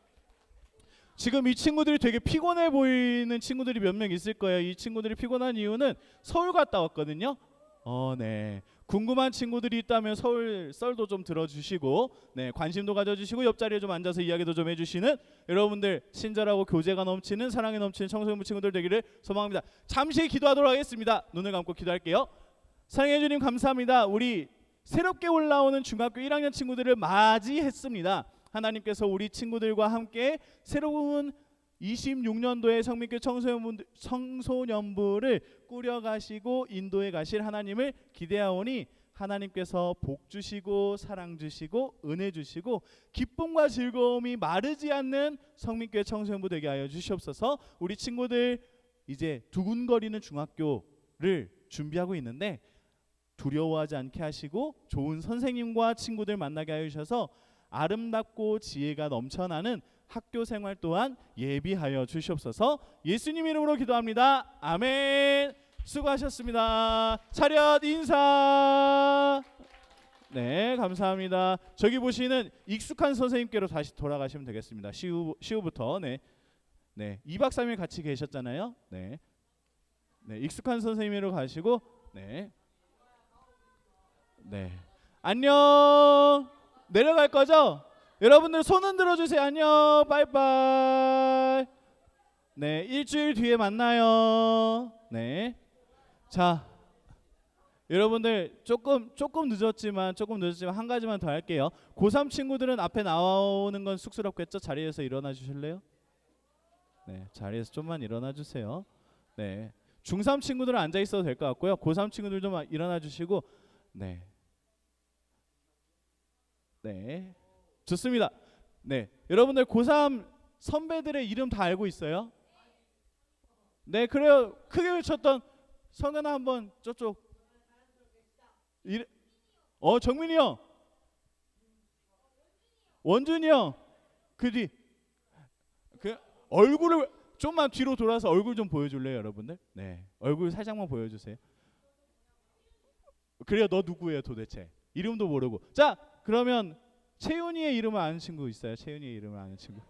지금 이 친구들이 되게 피곤해 보이는 친구들이 몇 명 있을 거예요. 이 친구들이 피곤한 이유는 서울 갔다 왔거든요. 네. 궁금한 친구들이 있다면 서울 썰도 좀 들어주시고, 네, 관심도 가져주시고, 옆자리에 좀 앉아서 이야기도 좀 해주시는 여러분들, 친절하고 교제가 넘치는, 사랑이 넘치는 청소년부 친구들 되기를 소망합니다. 잠시 기도하도록 하겠습니다. 눈을 감고 기도할게요. 사랑해 주님 감사합니다. 우리 새롭게 올라오는 중학교 1학년 친구들을 맞이했습니다. 하나님께서 우리 친구들과 함께 새로운 26년도의 성민교 청소년부를 꾸려가시고 인도해 가실 하나님을 기대하오니, 하나님께서 복 주시고 사랑 주시고 은혜 주시고 기쁨과 즐거움이 마르지 않는 성민교회 청소년부 되게 하여 주시옵소서. 우리 친구들 이제 두근거리는 중학교를 준비하고 있는데 두려워하지 않게 하시고 좋은 선생님과 친구들 만나게 하여 주셔서 아름답고 지혜가 넘쳐나는 학교 생활 또한 예비하여 주시옵소서. 예수님 이름으로 기도합니다. 아멘. 수고하셨습니다. 차렷 인사. 네, 감사합니다. 저기 보시는 익숙한 선생님께로 다시 돌아가시면 되겠습니다. 시우부터. 네, 2박 3일 같이 계셨잖아요. 네, 익숙한 선생님으로 가시고, 네, 안녕. 내려갈 거죠? 여러분들 손 흔들어 주세요. 안녕. 빠이빠이. 네, 일주일 뒤에 만나요. 네. 자, 여러분들 조금 늦었지만 한 가지만 더 할게요. 고3 친구들은 앞에 나오는 건 쑥스럽겠죠? 자리에서 일어나 주실래요? 네, 자리에서 좀만 일어나 주세요. 네. 중3 친구들은 앉아 있어도 될 것 같고요. 고3 친구들 좀 일어나 주시고, 네. 네, 좋습니다. 네, 여러분들 고3 선배들의 이름 다 알고 있어요? 네, 그래요. 크게 외쳤던 성현아 한번 저쪽. 정민이 형, 원준이 형, 그 뒤, 그 얼굴을 좀만 뒤로 돌아서 얼굴 좀 보여줄래요, 여러분들? 네, 얼굴 살짝만 보여주세요. 그래요, 너 누구예요, 도대체? 이름도 모르고. 자, 그러면 채윤이의 이름을 아는 친구 있어요? 채윤이의 이름을 아는 친구?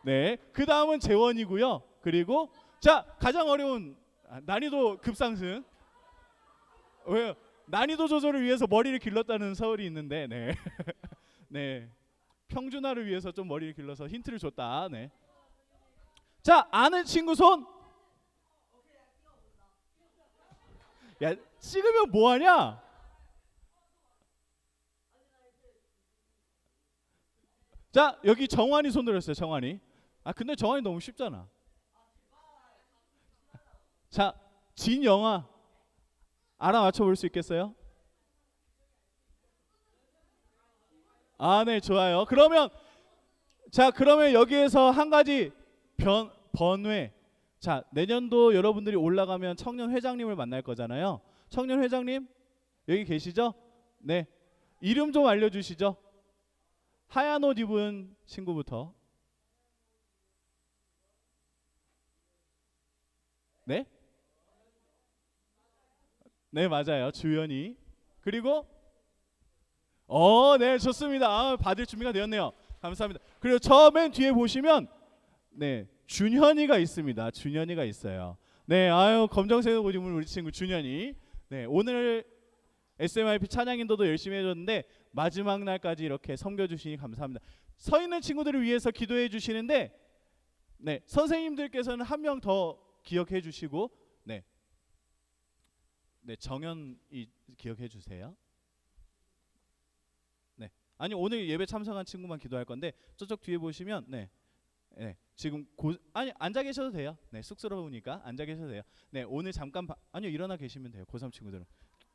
네, 그 다음은 재원이고요. 그리고 자, 가장 어려운 난이도 급상승. 왜요? 난이도 조절을 위해서 머리를 길렀다는 서울이 있는데, 네, 네, 평준화를 위해서 좀 머리를 길러서 힌트를 줬다. 네. 자, 아는 친구 손. 야, 찍으면 뭐 하냐? 자, 여기 정환이 손 들었어요. 정환이. 근데 정환이 너무 쉽잖아. 자, 진영아, 알아맞혀 볼 수 있겠어요? 네, 좋아요. 그러면 여기에서 한 가지 번외. 자, 내년도 여러분들이 올라가면 청년 회장님을 만날 거잖아요. 청년 회장님 여기 계시죠? 네, 이름 좀 알려주시죠. 하얀 옷 입은 친구부터. 네? 네, 맞아요. 주연이. 그리고 네, 좋습니다. 받을 준비가 되었네요. 감사합니다. 그리고 저 맨 뒤에 보시면 네, 준현이가 있습니다. 준현이가 있어요. 네, 검정색 옷 입은 우리 친구 준현이. 네, 오늘 SMIP 찬양 인도도 열심히 해줬는데 마지막 날까지 이렇게 섬겨주시니 감사합니다. 서 있는 친구들을 위해서 기도해 주시는데, 네, 선생님들께서는 한 명 더 기억해 주시고, 네, 정연이 기억해 주세요. 네, 아니 오늘 예배 참석한 친구만 기도할 건데 저쪽 뒤에 보시면 네, 지금 앉아 계셔도 돼요. 네, 쑥스러우니까 앉아 계셔도 돼요. 네, 오늘 잠깐 아니요, 일어나 계시면 돼요. 고3 친구들은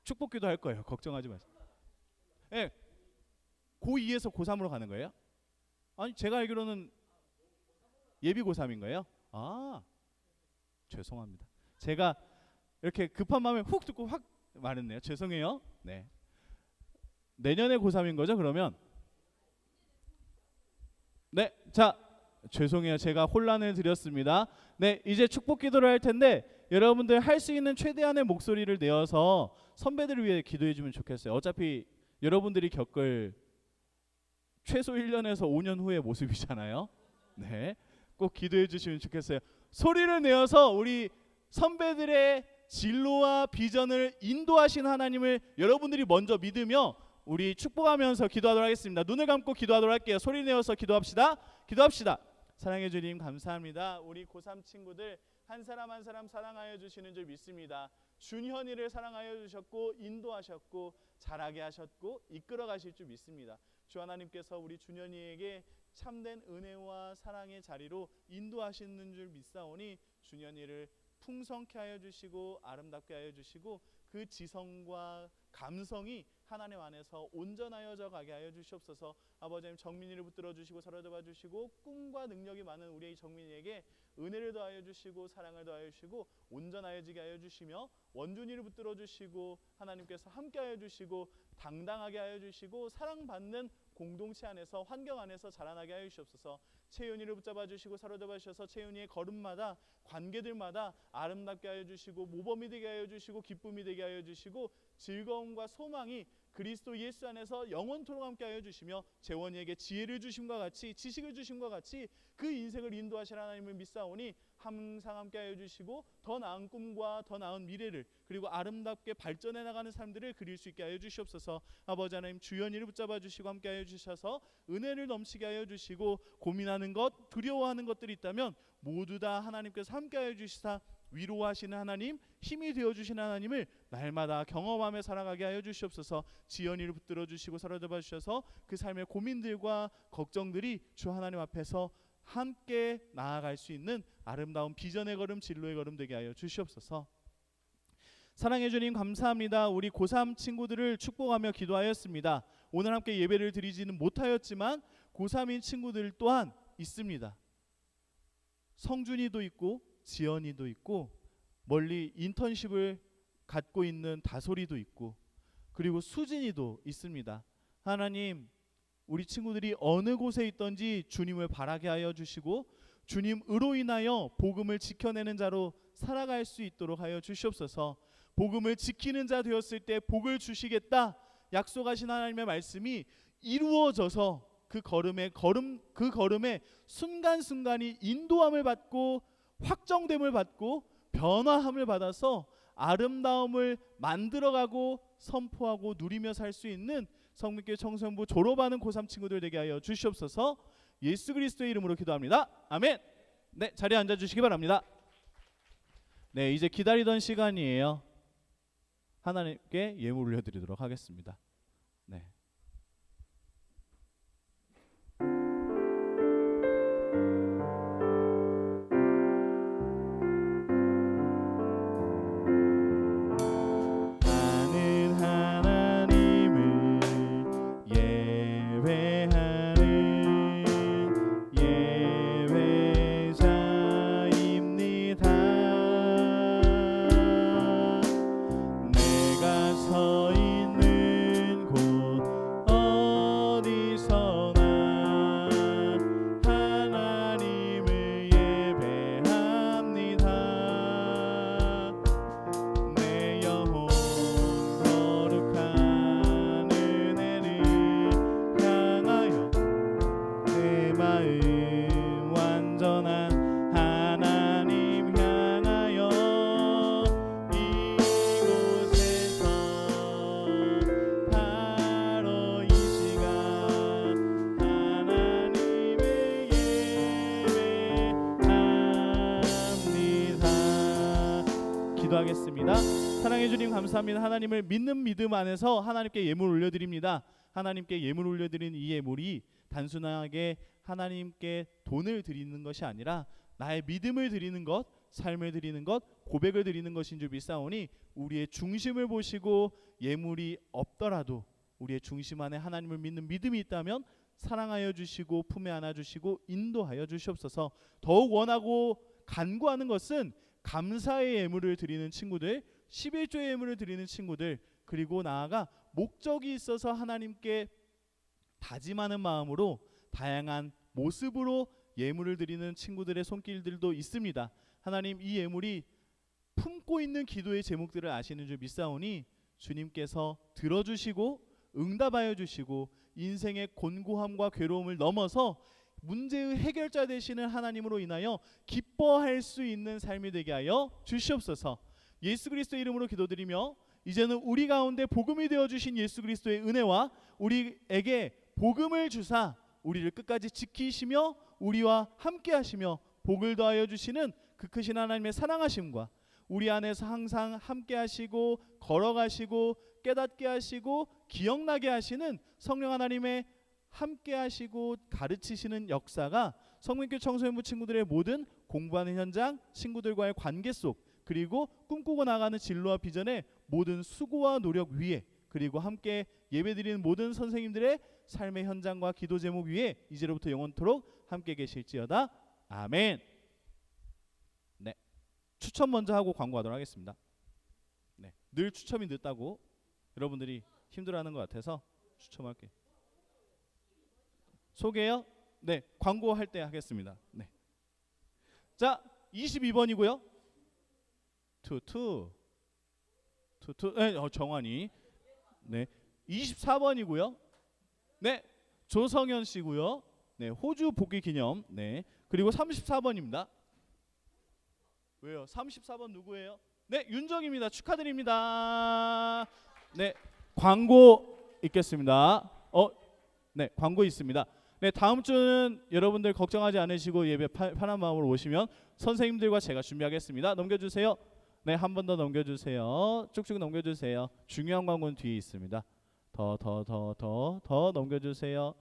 축복기도 할 거예요. 걱정하지 마세요. 네, 고2에서 고3으로 가는 거예요? 아니, 제가 알기로는 예비 고3인 거예요. 죄송합니다. 제가 이렇게 급한 마음에 훅 듣고 확 말했네요. 죄송해요. 네, 내년에 고3인 거죠, 그러면? 네, 자, 죄송해요. 제가 혼란을 드렸습니다. 네, 이제 축복 기도를 할 텐데 여러분들 할 수 있는 최대한의 목소리를 내어서 선배들을 위해 기도해 주면 좋겠어요. 어차피 여러분들이 겪을 최소 1년에서 5년 후의 모습이잖아요. 네, 꼭 기도해 주시면 좋겠어요. 소리를 내어서 우리 선배들의 진로와 비전을 인도하신 하나님을 여러분들이 먼저 믿으며 우리 축복하면서 기도하도록 하겠습니다. 눈을 감고 기도하도록 할게요. 소리 내어서 기도합시다. 기도합시다. 사랑해 주님 감사합니다. 우리 고3 친구들 한 사람 한 사람 사랑하여 주시는 줄 믿습니다. 준현이를 사랑하여 주셨고 인도하셨고 자라게 하셨고 이끌어 가실 줄 믿습니다. 주 하나님께서 우리 준현이에게 참된 은혜와 사랑의 자리로 인도하시는 줄 믿사오니 준현이를 풍성케 하여 주시고 아름답게 하여 주시고 그 지성과 감성이 하나님 안에서 온전하여져 가게 하여 주시옵소서. 아버지 정민이를 붙들어 주시고 사로잡아 주시고 꿈과 능력이 많은 우리 정민이에게 은혜를 더하여 주시고 사랑을 더하여 주시고 온전하여지게 하여 주시며 원준이를 붙들어 주시고 하나님께서 함께 하여 주시고 당당하게 하여 주시고 사랑받는 공동체 안에서 환경 안에서 자라나게 하여 주시옵소서. 채윤이를 붙잡아 주시고 사로잡아 주셔서 채윤이의 걸음마다 관계들마다 아름답게 하여 주시고 모범이 되게 하여 주시고 기쁨이 되게 하여 주시고 즐거움과 소망이 그리스도 예수 안에서 영원토록 함께 하여 주시며 재원이에게 지혜를 주심과 같이 지식을 주심과 같이 그 인생을 인도하실 하나님을 믿사오니 항상 함께 하여 주시고 더 나은 꿈과 더 나은 미래를 그리고 아름답게 발전해 나가는 삶들을 그릴 수 있게 하여 주시옵소서. 아버지 하나님 주연이를 붙잡아 주시고 함께 하여 주셔서 은혜를 넘치게 하여 주시고 고민하는 것 두려워하는 것들이 있다면 모두 다 하나님께서 함께 하여 주시사 위로하시는 하나님, 힘이 되어주시는 하나님을 날마다 경험하며 살아가게 하여 주시옵소서. 지연이를 붙들어 주시고 사로잡아 주셔서 그 삶의 고민들과 걱정들이 주 하나님 앞에서 함께 나아갈 수 있는 아름다운 비전의 걸음 진로의 걸음 되게 하여 주시옵소서. 사랑해 주님 감사합니다. 우리 고3 친구들을 축복하며 기도하였습니다. 오늘 함께 예배를 드리지는 못하였지만 고3인 친구들 또한 있습니다. 성준이도 있고 지연이도 있고 멀리 인턴십을 갖고 있는 다솔이도 있고 그리고 수진이도 있습니다. 하나님, 우리 친구들이 어느 곳에 있든지 주님을 바라게 하여 주시고 주님으로 인하여 복음을 지켜내는 자로 살아갈 수 있도록 하여 주시옵소서. 복음을 지키는 자 되었을 때 복을 주시겠다 약속하신 하나님의 말씀이 이루어져서 그 걸음에 순간순간이 인도함을 받고 확정됨을 받고 변화함을 받아서 아름다움을 만들어가고 선포하고 누리며 살 수 있는 성민교회 청소년부 졸업하는 고3 친구들 되게 하여 주시옵소서. 예수 그리스도의 이름으로 기도합니다. 아멘. 네, 자리에 앉아주시기 바랍니다. 네, 이제 기다리던 시간이에요. 하나님께 예물 올려드리도록 하겠습니다. 네. 나는 하나님을 예배하는 예배자입니다. 내가 서 있는 곳 어디서나 하나님을 예배합니다. 내 영혼 거룩한 은혜를 향하여 내 마음 완전한 하나님 향하여 이곳에서 바로 이 시간 하나님을 예배합니다. 기도하겠습니다. 사랑해 주님 감사합니다. 하나님을 믿는 믿음 안에서 하나님께 예물 올려드립니다. 하나님께 예물 올려드리는 이 예물이 단순하게 하나님께 돈을 드리는 것이 아니라 나의 믿음을 드리는 것, 삶을 드리는 것, 고백을 드리는 것인 줄 믿사오니 우리의 중심을 보시고 예물이 없더라도 우리의 중심 안에 하나님을 믿는 믿음이 있다면 사랑하여 주시고 품에 안아 주시고 인도하여 주시옵소서. 더욱 원하고 간구하는 것은 감사의 예물을 드리는 친구들, 11조의 예물을 드리는 친구들, 그리고 나아가 목적이 있어서 하나님께 다짐하는 마음으로 다양한 모습으로 예물을 드리는 친구들의 손길들도 있습니다. 하나님, 이 예물이 품고 있는 기도의 제목들을 아시는 줄 믿사오니 주님께서 들어주시고 응답하여 주시고 인생의 곤고함과 괴로움을 넘어서 문제의 해결자 되시는 하나님으로 인하여 기뻐할 수 있는 삶이 되게 하여 주시옵소서. 예수 그리스도의 이름으로 기도드리며 이제는 우리 가운데 복음이 되어주신 예수 그리스도의 은혜와 우리에게 복음을 주사 우리를 끝까지 지키시며 우리와 함께 하시며 복을 더하여 주시는 그 크신 하나님의 사랑하심과 우리 안에서 항상 함께 하시고 걸어가시고 깨닫게 하시고 기억나게 하시는 성령 하나님의 함께 하시고 가르치시는 역사가 성민교회 청소년부 친구들의 모든 공부하는 현장, 친구들과의 관계 속, 그리고 꿈꾸고 나가는 진로와 비전의 모든 수고와 노력 위에, 그리고 함께 예배드리는 모든 선생님들의 삶의 현장과 기도 제목 위에 이제로부터 영원토록 함께 계실지어다. 아멘. 네, 추첨 먼저 하고 광고하도록 하겠습니다. 네, 늘 추첨이 늦다고 여러분들이 힘들어하는 것 같아서 추첨할게요. 소개요? 네, 광고할 때 하겠습니다. 네. 자, 22번이고요. 투투. 네, 정환이. 네, 24번이고요. 네, 조성현 씨고요. 네, 호주 복귀 기념. 네, 그리고 34번입니다. 왜요? 34번 누구예요? 네, 윤정입니다. 축하드립니다. 네, 광고 있겠습니다. 네, 광고 있습니다. 네, 다음 주는 여러분들 걱정하지 않으시고 예배 편한 마음으로 오시면 선생님들과 제가 준비하겠습니다. 넘겨주세요. 네, 한 번 더 넘겨주세요. 쭉쭉 넘겨주세요. 중요한 광고는 뒤에 있습니다. 더 넘겨주세요.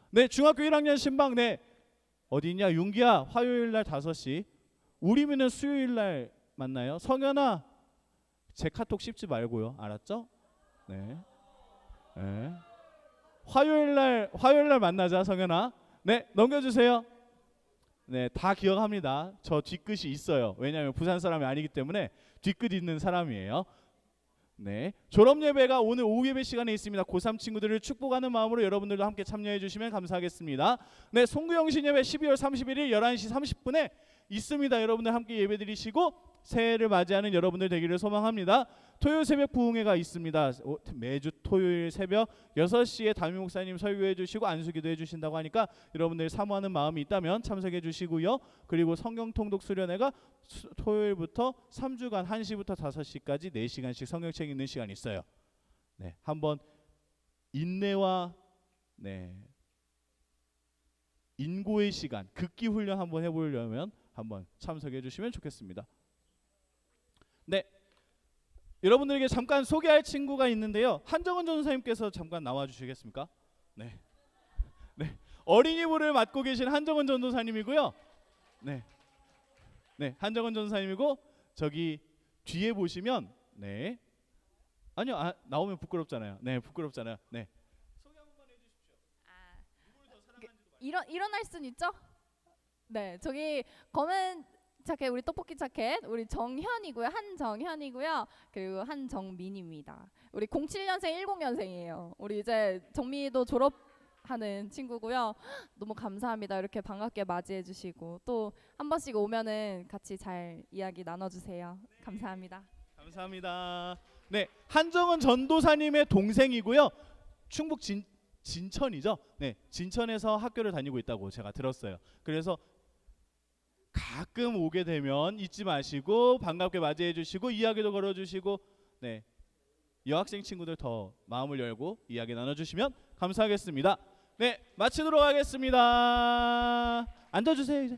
네, 중학교 1학년 신방. 네, 어디 있냐? 윤기야, 화요일 날 5시. 우리미는 수요일 날 만나요. 성현아, 제 카톡 씹지 말고요. 알았죠? 네. 네. 화요일 날 만나자, 성현아. 네, 넘겨주세요. 네, 다 기억합니다. 저 뒷끝이 있어요. 왜냐하면 부산 사람이 아니기 때문에 뒷끝 있는 사람이에요. 네, 졸업 예배가 오늘 오후 예배 시간에 있습니다. 고3 친구들을 축복하는 마음으로 여러분들도 함께 참여해 주시면 감사하겠습니다. 네, 송구영신 예배 12월 31일 11시 30분에 있습니다. 여러분들 함께 예배 드리시고 새해를 맞이하는 여러분들 되기를 소망합니다. 토요일 새벽 부흥회가 있습니다. 매주 토요일 새벽 6시에 담임 목사님 설교해 주시고 안수기도 해 주신다고 하니까 여러분들 사모하는 마음이 있다면 참석해 주시고요. 그리고 성경 통독 수련회가 토요일부터 3주간 1시부터 5시까지 4시간씩 성경책 읽는 시간이 있어요. 네, 한번 인내와 인고의 시간, 극기 훈련 한번 해보려면 한번 참석해 주시면 좋겠습니다. 네, 여러분들에게 잠깐 소개할 친구가 있는데요. 한정은 전도사님께서 잠깐 나와 주시겠습니까? 네, 어린이부를 맡고 계신 한정은 전도사님이고요. 네, 한정은 전도사님이고 저기 뒤에 보시면 아니요, 나오면 부끄럽잖아요. 네, 부끄럽잖아요. 네, 소개 한번 해주십시오. 누구를 더 사랑하는지도 일어날 순 있죠? 네, 저기 검은 자켓 우리 떡볶이 자켓 우리 정현이고요. 한정현이고요. 그리고 한정민입니다. 우리 07년생 10년생이에요. 우리 이제 정민이도 졸업하는 친구고요. 너무 감사합니다. 이렇게 반갑게 맞이해 주시고 또 한 번씩 오면은 같이 잘 이야기 나눠 주세요. 감사합니다. 감사합니다. 네, 한정은 전도사님의 동생이고요. 충북 진천이죠. 네, 진천에서 학교를 다니고 있다고 제가 들었어요. 그래서 가끔 오게 되면 잊지 마시고 반갑게 맞이해 주시고 이야기도 걸어 주시고 네, 여학생 친구들 더 마음을 열고 이야기 나눠 주시면 감사하겠습니다. 네, 마치도록 하겠습니다. 앉아 주세요. 이제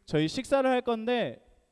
저희 식사를 할 건데